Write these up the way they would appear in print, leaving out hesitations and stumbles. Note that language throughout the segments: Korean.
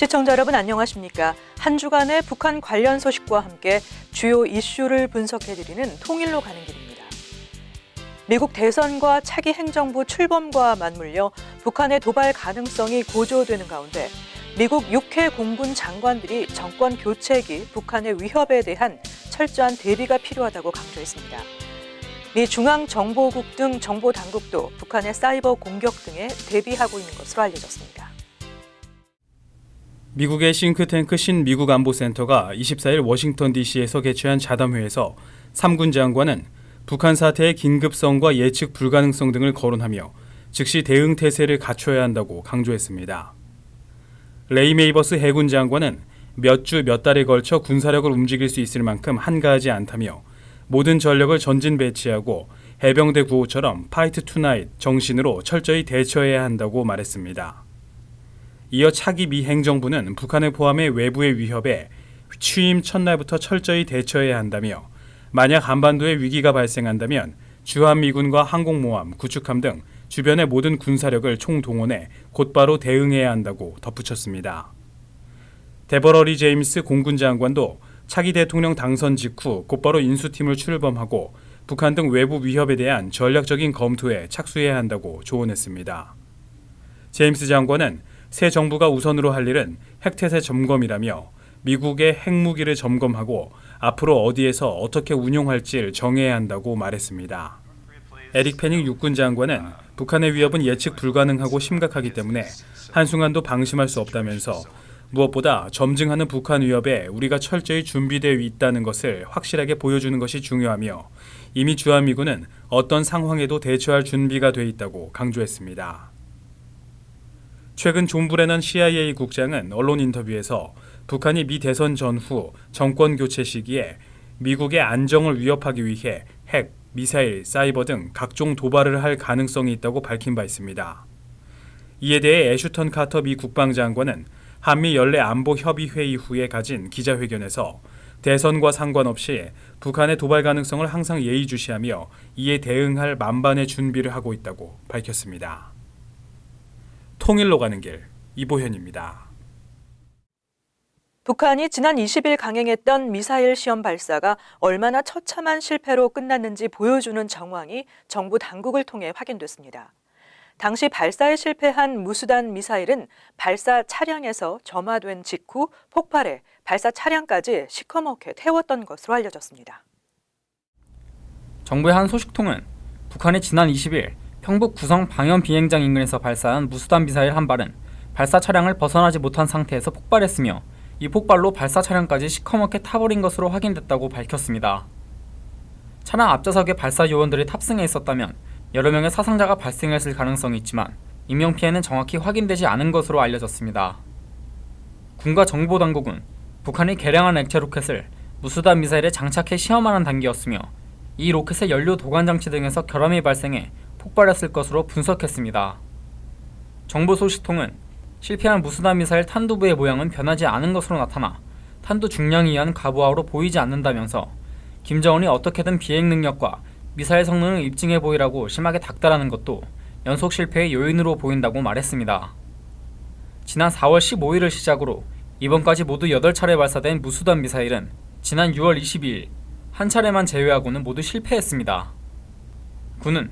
시청자 여러분 안녕하십니까? 한 주간의 북한 관련 소식과 함께 주요 이슈를 분석해드리는 통일로 가는 길입니다. 미국 대선과 차기 행정부 출범과 맞물려 북한의 도발 가능성이 고조되는 가운데 미국 6회 공군 장관들이 정권 교체기 북한의 위협에 대한 철저한 대비가 필요하다고 강조했습니다. 미 중앙정보국 등 정보당국도 북한의 사이버 공격 등에 대비하고 있는 것으로 알려졌습니다. 미국의 싱크탱크 신미국안보센터가 24일 워싱턴 DC에서 개최한 자담회에서 3군 장관은 북한 사태의 긴급성과 예측 불가능성 등을 거론하며 즉시 대응 태세를 갖춰야 한다고 강조했습니다. 레이 메이버스 해군 장관은 몇 주 몇 달에 걸쳐 군사력을 움직일 수 있을 만큼 한가하지 않다며 모든 전력을 전진 배치하고 해병대 구호처럼 파이트 투나잇 정신으로 철저히 대처해야 한다고 말했습니다. 이어 차기 미 행정부는 북한을 포함해 외부의 위협에 취임 첫날부터 철저히 대처해야 한다며 만약 한반도에 위기가 발생한다면 주한미군과 항공모함, 구축함 등 주변의 모든 군사력을 총동원해 곧바로 대응해야 한다고 덧붙였습니다. 데버러리 제임스 공군 장관도 차기 대통령 당선 직후 곧바로 인수팀을 출범하고 북한 등 외부 위협에 대한 전략적인 검토에 착수해야 한다고 조언했습니다. 제임스 장관은 새 정부가 우선으로 할 일은 핵태세 점검이라며 미국의 핵무기를 점검하고 앞으로 어디에서 어떻게 운용할지를 정해야 한다고 말했습니다. 에릭 패닉 육군 장관은 북한의 위협은 예측 불가능하고 심각하기 때문에 한순간도 방심할 수 없다면서 무엇보다 점증하는 북한 위협에 우리가 철저히 준비되어 있다는 것을 확실하게 보여주는 것이 중요하며 이미 주한미군은 어떤 상황에도 대처할 준비가 돼 있다고 강조했습니다. 최근 존 브레넌 CIA 국장은 언론 인터뷰에서 북한이 미 대선 전후 정권 교체 시기에 미국의 안정을 위협하기 위해 핵, 미사일, 사이버 등 각종 도발을 할 가능성이 있다고 밝힌 바 있습니다. 이에 대해 애슈턴 카터 미 국방장관은 한미 연례 안보 협의 회의 후에 가진 기자회견에서 대선과 상관없이 북한의 도발 가능성을 항상 예의주시하며 이에 대응할 만반의 준비를 하고 있다고 밝혔습니다. 통일로 가는 길, 이보현입니다. 북한이 지난 20일 강행했던 미사일 시험 발사가 얼마나 처참한 실패로 끝났는지 보여주는 정황이 정부 당국을 통해 확인됐습니다. 당시 발사에 실패한 무수단 미사일은 발사 차량에서 점화된 직후 폭발해 발사 차량까지 시커멓게 태웠던 것으로 알려졌습니다. 정부의 한 소식통은 북한이 지난 20일 평북 구성 방현 비행장 인근에서 발사한 무수단 미사일 한 발은 발사 차량을 벗어나지 못한 상태에서 폭발했으며 이 폭발로 발사 차량까지 시커멓게 타버린 것으로 확인됐다고 밝혔습니다. 차량 앞좌석에 발사 요원들이 탑승해 있었다면 여러 명의 사상자가 발생했을 가능성이 있지만 인명피해는 정확히 확인되지 않은 것으로 알려졌습니다. 군과 정보당국은 북한이 개량한 액체 로켓을 무수단 미사일에 장착해 시험하는 단계였으며 이 로켓의 연료 도관 장치 등에서 결함이 발생해 폭발했을 것으로 분석했습니다. 정부 소식통은 실패한 무수단 미사일 탄두부의 모양은 변하지 않은 것으로 나타나 탄두 중량에 의한 가부하로 보이지 않는다면서 김정은이 어떻게든 비행 능력과 미사일 성능을 입증해 보이라고 심하게 닥달하는 것도 연속 실패의 요인으로 보인다고 말했습니다. 지난 4월 15일을 시작으로 이번까지 모두 8차례 발사된 무수단 미사일은 지난 6월 22일 한 차례만 제외하고는 모두 실패했습니다. 군은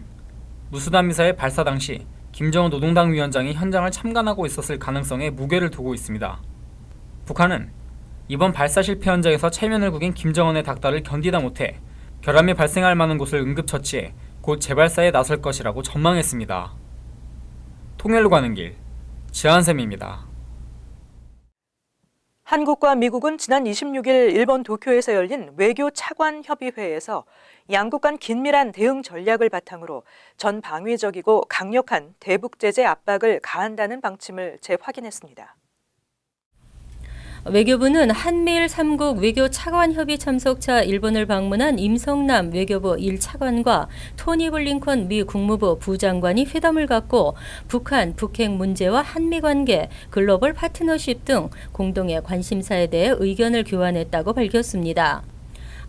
무수단 미사일 발사 당시 김정은 노동당 위원장이 현장을 참관하고 있었을 가능성에 무게를 두고 있습니다. 북한은 이번 발사 실패 현장에서 체면을 구긴 김정은의 닥달을 견디다 못해 결함이 발생할 만한 곳을 응급처치해 곧 재발사에 나설 것이라고 전망했습니다. 통일로 가는 길, 지한샘입니다. 한국과 미국은 지난 26일 일본 도쿄에서 열린 외교 차관 협의회에서 양국 간 긴밀한 대응 전략을 바탕으로 전방위적이고 강력한 대북 제재 압박을 가한다는 방침을 재확인했습니다. 외교부는 한미일 3국 외교 차관 협의 참석차 일본을 방문한 임성남 외교부 1차관과 토니 블링컨 미 국무부 부장관이 회담을 갖고 북한, 북핵 문제와 한미 관계, 글로벌 파트너십 등 공동의 관심사에 대해 의견을 교환했다고 밝혔습니다.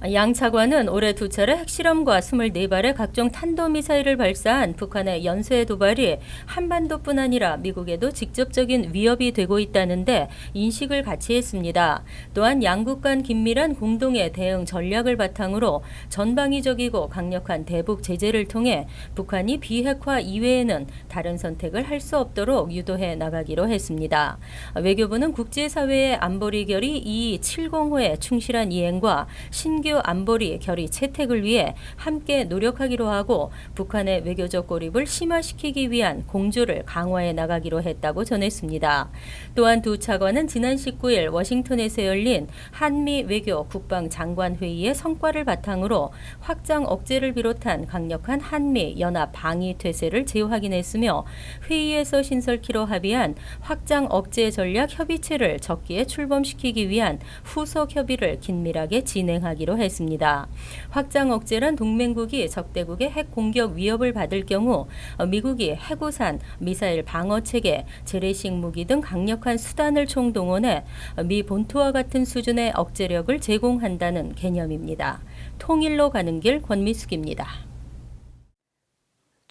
양 차관은 올해 2차례 핵실험과 24발의 각종 탄도미사일을 발사한 북한의 연쇄 도발이 한반도뿐 아니라 미국에도 직접적인 위협이 되고 있다는데 인식을 같이 했습니다. 또한 양국 간 긴밀한 공동의 대응 전략을 바탕으로 전방위적이고 강력한 대북 제재를 통해 북한이 비핵화 이외에는 다른 선택을 할 수 없도록 유도해 나가기로 했습니다. 외교부는 국제사회의 안보리 결의 2270호의 충실한 이행과 신규 안보리 결의 채택을 위해 함께 노력하기로 하고 북한의 외교적 고립을 심화시키기 위한 공조를 강화해 나가기로 했다고 전했습니다. 또한 두 차관은 지난 19일 워싱턴에서 열린 한미 외교 국방장관 회의의 성과를 바탕으로 확장 억제를 비롯한 강력한 한미 연합 방위 태세를 재확인했으며 회의에서 신설키로 합의한 확장 억제 전략 협의체를 적기에 출범시키기 위한 후속 협의를 긴밀하게 진행하기로 했습니다. 확장 억제란 동맹국이 적대국의 핵 공격 위협을 받을 경우 미국이 해구산, 미사일 방어 체계, 재래식 무기 등 강력한 수단을 총동원해 미 본토와 같은 수준의 억제력을 제공한다는 개념입니다. 통일로 가는 길 권미숙입니다.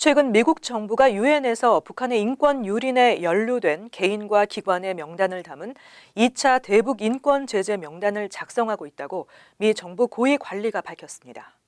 최근 미국 정부가 유엔에서 북한의 인권 유린에 연루된 개인과 기관의 명단을 담은 2차 대북 인권 제재 명단을 작성하고 있다고 미 정부 고위 관리가 밝혔습니다.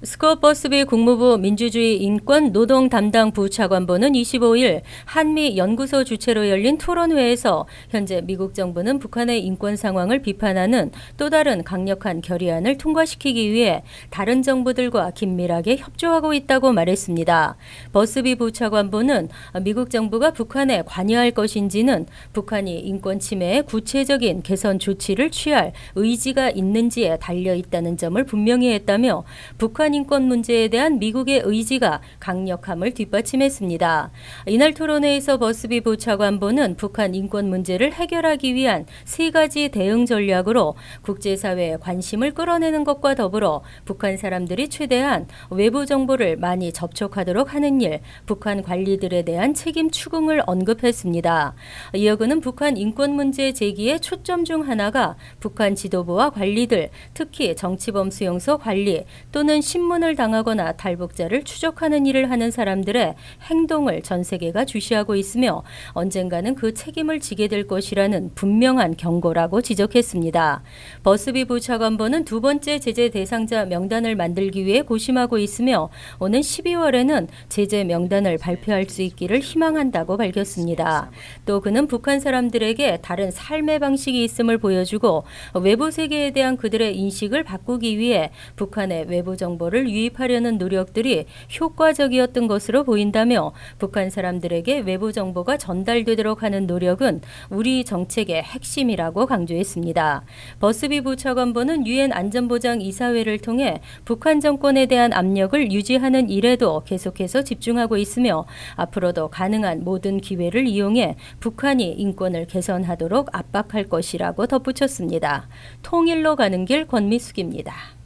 스콧 버스비 국무부 민주주의 인권 노동 담당 부차관보는 25일 한미 연구소 주최로 열린 토론회에서 현재 미국 정부는 북한의 인권 상황을 비판하는 또 다른 강력한 결의안을 통과시키기 위해 다른 정부들과 긴밀하게 협조하고 있다고 말했습니다. 버스비 부차관보는 미국 정부가 북한에 관여할 것인지는 북한이 인권 침해에 구체적인 개선 조치를 취할 의지가 있는지에 달려 있다는 점을 분명히 했다며 북한 인권 문제에 대한 미국의 의지가 강력함을 뒷받침했습니다. 이날 토론회에서 버스비 부차관보는 북한 인권 문제를 해결하기 위한 3가지 대응 전략으로 국제사회의 관심을 끌어내는 것과 더불어 북한 사람들이 최대한 외부 정보를 많이 접촉하도록 하는 일, 북한 관리들에 대한 책임 추궁을 언급했습니다. 이어 그는 북한 인권 문제 제기의 초점 중 하나가 북한 지도부와 관리들, 특히 정치범 수용소 관리 또는 신문을 당하거나 탈북자를 추적하는 일을 하는 사람들의 행동을 전 세계가 주시하고 있으며 언젠가는 그 책임을 지게 될 것이라는 분명한 경고라고 지적했습니다. 버스비 부차관보는 2번째 제재 대상자 명단을 만들기 위해 고심하고 있으며 오는 12월에는 제재 명단을 발표할 수 있기를 희망한다고 밝혔습니다. 또 그는 북한 사람들에게 다른 삶의 방식이 있음을 보여주고 외부 세계에 대한 그들의 인식을 바꾸기 위해 북한의 외부 정보를 유입하려는 노력들이 효과적이었던 것으로 보인다며 북한 사람들에게 외부 정보가 전달되도록 하는 노력은 우리 정책의 핵심이라고 강조했습니다. 버스비 부차관보는 유엔 안전보장 이사회를 통해 북한 정권에 대한 압력을 유지하는 일에도 계속해서 집중하고 있으며 앞으로도 가능한 모든 기회를 이용해 북한이 인권을 개선하도록 압박할 것이라고 덧붙였습니다. 통일로 가는 길 권미숙입니다.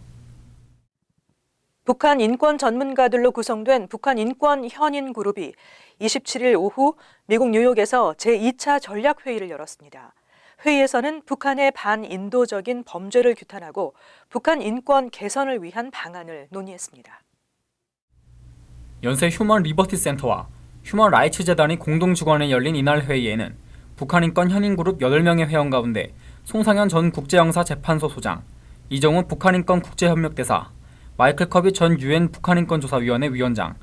북한 인권 전문가들로 구성된 북한 인권 현인 그룹이 27일 오후 미국 뉴욕에서 제2차 전략회의를 열었습니다. 회의에서는 북한의 반인도적인 범죄를 규탄하고 북한 인권 개선을 위한 방안을 논의했습니다. 연세 휴먼 리버티 센터와 휴먼 라이츠 재단이 공동 주관에 열린 이날 회의에는 북한 인권 현인 그룹 8명의 회원 가운데 송상현 전 국제형사 재판소 소장, 이정우 북한 인권 국제협력대사, 마이클 커비 전 유엔 북한인권조사위원회 위원장,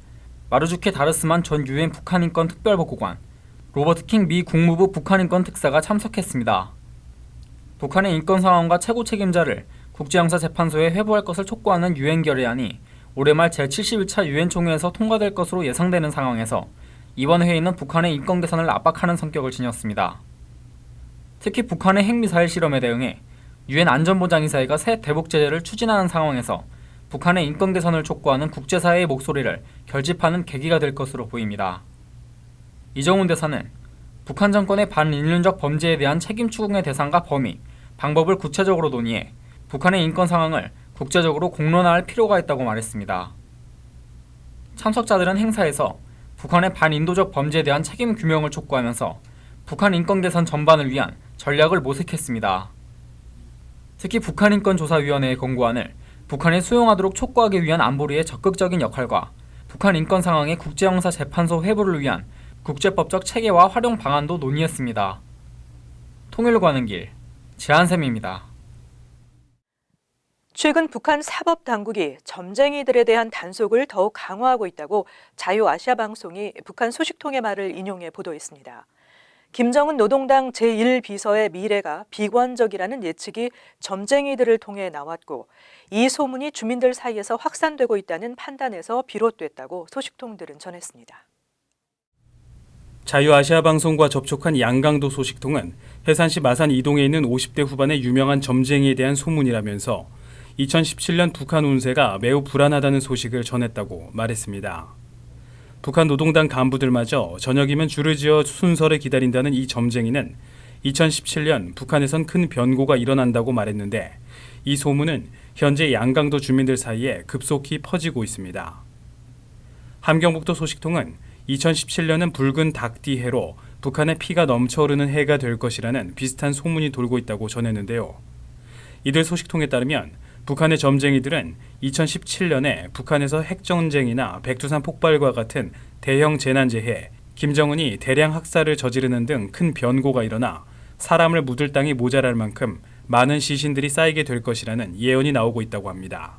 마루주케 다르스만 전 유엔 북한인권 특별보고관, 로버트 킹 미 국무부 북한인권 특사가 참석했습니다. 북한의 인권 상황과 최고 책임자를 국제형사재판소에 회부할 것을 촉구하는 유엔 결의안이 올해 말 제71차 유엔 총회에서 통과될 것으로 예상되는 상황에서 이번 회의는 북한의 인권 개선을 압박하는 성격을 지녔습니다. 특히 북한의 핵미사일 실험에 대응해 유엔 안전보장이사회가 새 대북 제재를 추진하는 상황에서 북한의 인권 개선을 촉구하는 국제사회의 목소리를 결집하는 계기가 될 것으로 보입니다. 이정훈 대사는 북한 정권의 반인륜적 범죄에 대한 책임 추궁의 대상과 범위, 방법을 구체적으로 논의해 북한의 인권 상황을 국제적으로 공론화할 필요가 있다고 말했습니다. 참석자들은 행사에서 북한의 반인도적 범죄에 대한 책임 규명을 촉구하면서 북한 인권 개선 전반을 위한 전략을 모색했습니다. 특히 북한인권조사위원회의 권고안을 북한에 수용하도록 촉구하기 위한 안보리의 적극적인 역할과 북한 인권 상황의 국제형사재판소 회부를 위한 국제법적 체계와 활용 방안도 논의했습니다. 통일로 가는 길, 제한샘입니다. 최근 북한 사법당국이 점쟁이들에 대한 단속을 더욱 강화하고 있다고 자유아시아방송이 북한 소식통의 말을 인용해 보도했습니다. 김정은 노동당 제1비서의 미래가 비관적이라는 예측이 점쟁이들을 통해 나왔고 이 소문이 주민들 사이에서 확산되고 있다는 판단에서 비롯됐다고 소식통들은 전했습니다. 자유아시아방송과 접촉한 양강도 소식통은 해산시 마산 이동에 있는 50대 후반의 유명한 점쟁이에 대한 소문이라면서 2017년 북한 운세가 매우 불안하다는 소식을 전했다고 말했습니다. 북한 노동당 간부들마저 저녁이면 줄을 지어 순서를 기다린다는 이 점쟁이는 2017년 북한에선 큰 변고가 일어난다고 말했는데 이 소문은 현재 양강도 주민들 사이에 급속히 퍼지고 있습니다. 함경북도 소식통은 2017년은 붉은 닭띠해로 북한의 피가 넘쳐흐르는 해가 될 것이라는 비슷한 소문이 돌고 있다고 전했는데요. 이들 소식통에 따르면 북한의 점쟁이들은 2017년에 북한에서 핵전쟁이나 백두산 폭발과 같은 대형 재난재해, 김정은이 대량 학살을 저지르는 등 큰 변고가 일어나 사람을 묻을 땅이 모자랄 만큼 많은 시신들이 쌓이게 될 것이라는 예언이 나오고 있다고 합니다.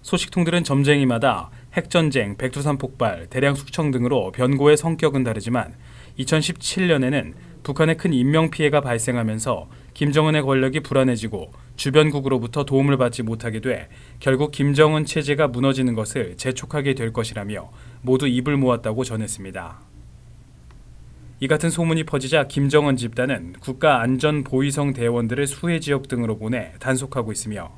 소식통들은 점쟁이마다 핵전쟁, 백두산 폭발, 대량 숙청 등으로 변고의 성격은 다르지만 2017년에는 북한의 큰 인명피해가 발생하면서 김정은의 권력이 불안해지고 주변국으로부터 도움을 받지 못하게 돼 결국 김정은 체제가 무너지는 것을 재촉하게 될 것이라며 모두 입을 모았다고 전했습니다. 이 같은 소문이 퍼지자 김정은 집단은 국가안전보위성 대원들을 수해 지역 등으로 보내 단속하고 있으며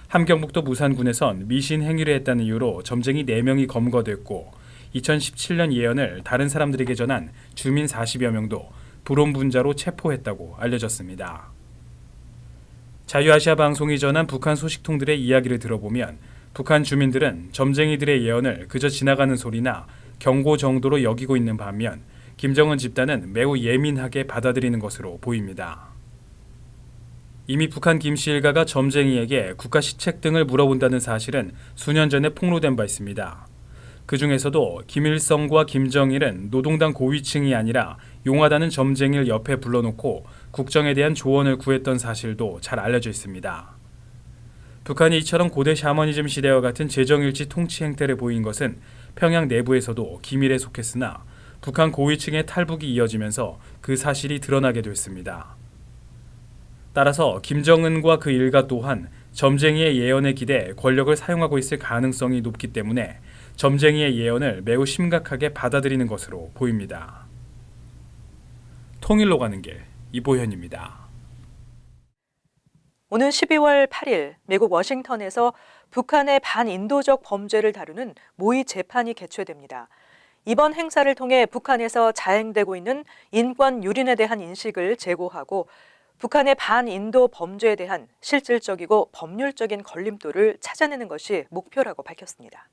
함경북도 무산군에선 미신 행위를 했다는 이유로 점쟁이 4명이 검거됐고 2017년 예언을 다른 사람들에게 전한 주민 40여 명도 불온분자로 체포했다고 알려졌습니다. 자유아시아 방송이 전한 북한 소식통들의 이야기를 들어보면 북한 주민들은 점쟁이들의 예언을 그저 지나가는 소리나 경고 정도로 여기고 있는 반면 김정은 집단은 매우 예민하게 받아들이는 것으로 보입니다. 이미 북한 김씨 일가가 점쟁이에게 국가 시책 등을 물어본다는 사실은 수년 전에 폭로된 바 있습니다. 그 중에서도 김일성과 김정일은 노동당 고위층이 아니라 용하다는 점쟁이를 옆에 불러놓고 국정에 대한 조언을 구했던 사실도 잘 알려져 있습니다. 북한이 이처럼 고대 샤머니즘 시대와 같은 재정일치 통치 행태를 보인 것은 평양 내부에서도 기밀에 속했으나 북한 고위층의 탈북이 이어지면서 그 사실이 드러나게 됐습니다. 따라서 김정은과 그 일가 또한 점쟁이의 예언에 기대 권력을 사용하고 있을 가능성이 높기 때문에 점쟁이의 예언을 매우 심각하게 받아들이는 것으로 보입니다. 통일로 가는 길, 이보현입니다. 오는 12월 8일 미국 워싱턴에서 북한의 반인도적 범죄를 다루는 모의 재판이 개최됩니다. 이번 행사를 통해 북한에서 자행되고 있는 인권 유린에 대한 인식을 제고하고 북한의 반인도 범죄에 대한 실질적이고 법률적인 걸림돌을 찾아내는 것이 목표라고 밝혔습니다.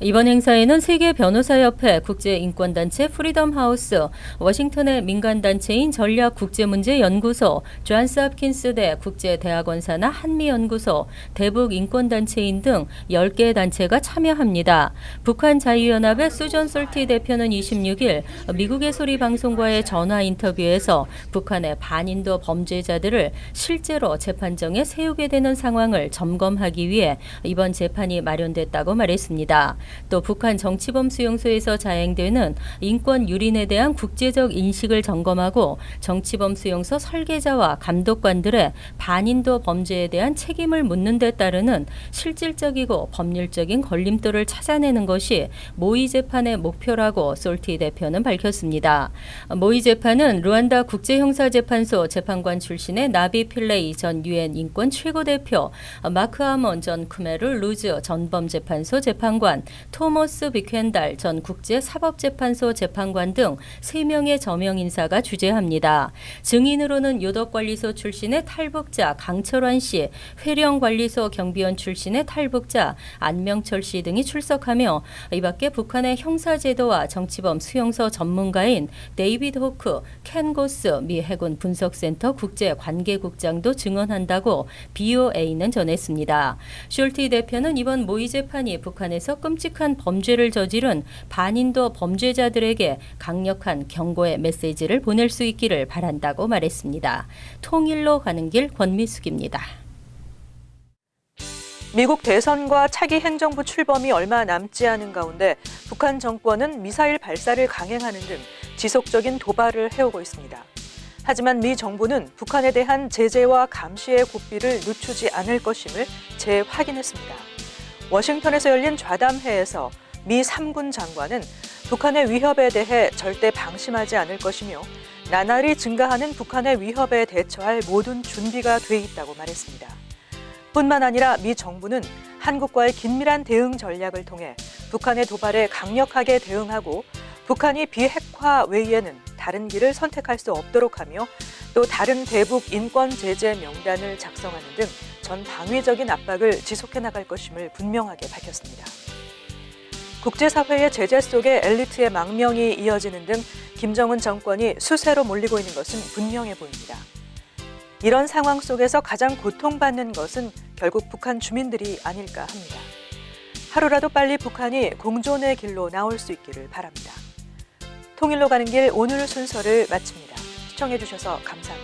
이번 행사에는 세계변호사협회, 국제인권단체 프리덤하우스, 워싱턴의 민간단체인 전략국제문제연구소, 존스 홉킨스대 국제대학원사나 한미연구소, 대북인권단체인 등 10개 단체가 참여합니다. 북한 자유연합의 수전 솔티 대표는 26일 미국의 소리 방송과의 전화 인터뷰에서 북한의 반인도 범죄자들을 실제로 재판정에 세우게 되는 상황을 점검하기 위해 이번 재판이 마련됐다고 말했습니다. 또 북한 정치범 수용소에서 자행되는 인권 유린에 대한 국제적 인식을 점검하고 정치범 수용소 설계자와 감독관들의 반인도 범죄에 대한 책임을 묻는 데 따르는 실질적이고 법률적인 걸림돌을 찾아내는 것이 모의 재판의 목표라고 솔티 대표는 밝혔습니다. 모의 재판은 루안다 국제형사재판소 재판관 출신의 나비 필레이 전 유엔 인권 최고대표, 마크 아몬 전 크메르 루즈 전범재판소 재판관, 토머스 비켄달 전 국제사법재판소 재판관 등 3명의 저명 인사가 주재합니다. 증인으로는 요덕관리소 출신의 탈북자 강철환 씨, 회령관리소 경비원 출신의 탈북자 안명철 씨 등이 출석하며 이 밖에 북한의 형사제도와 정치범 수용소 전문가인 데이비드 호크, 켄 고스 미 해군 분석센터 국제관계국장도 증언한다고 BOA는 전했습니다. 숄티 대표는 이번 모의 재판이 북한에서 끔찍한 범죄를 저지른 반인도 범죄자들에게 강력한 경고의 메시지를 보낼 수 있기를 바란다고 말했습니다. 통일로 가는 길 권미숙입니다. 미국 대선과 차기 행정부 출범이 얼마 남지 않은 가운데 북한 정권은 미사일 발사를 강행하는 등 지속적인 도발을 해오고 있습니다. 하지만 미 정부는 북한에 대한 제재와 감시의 고삐를 늦추지 않을 것임을 재확인했습니다. 워싱턴에서 열린 좌담회에서 미 3군 장관은 북한의 위협에 대해 절대 방심하지 않을 것이며 나날이 증가하는 북한의 위협에 대처할 모든 준비가 돼 있다고 말했습니다. 뿐만 아니라 미 정부는 한국과의 긴밀한 대응 전략을 통해 북한의 도발에 강력하게 대응하고 북한이 비핵화 외에는 다른 길을 선택할 수 없도록 하며 또 다른 대북 인권 제재 명단을 작성하는 등 전 방위적인 압박을 지속해 나갈 것임을 분명하게 밝혔습니다. 국제사회의 제재 속에 엘리트의 망명이 이어지는 등 김정은 정권이 수세로 몰리고 있는 것은 분명해 보입니다. 이런 상황 속에서 가장 고통받는 것은 결국 북한 주민들이 아닐까 합니다. 하루라도 빨리 북한이 공존의 길로 나올 수 있기를 바랍니다. 통일로 가는 길 오늘 순서를 마칩니다. 시청해 주셔서 감사합니다.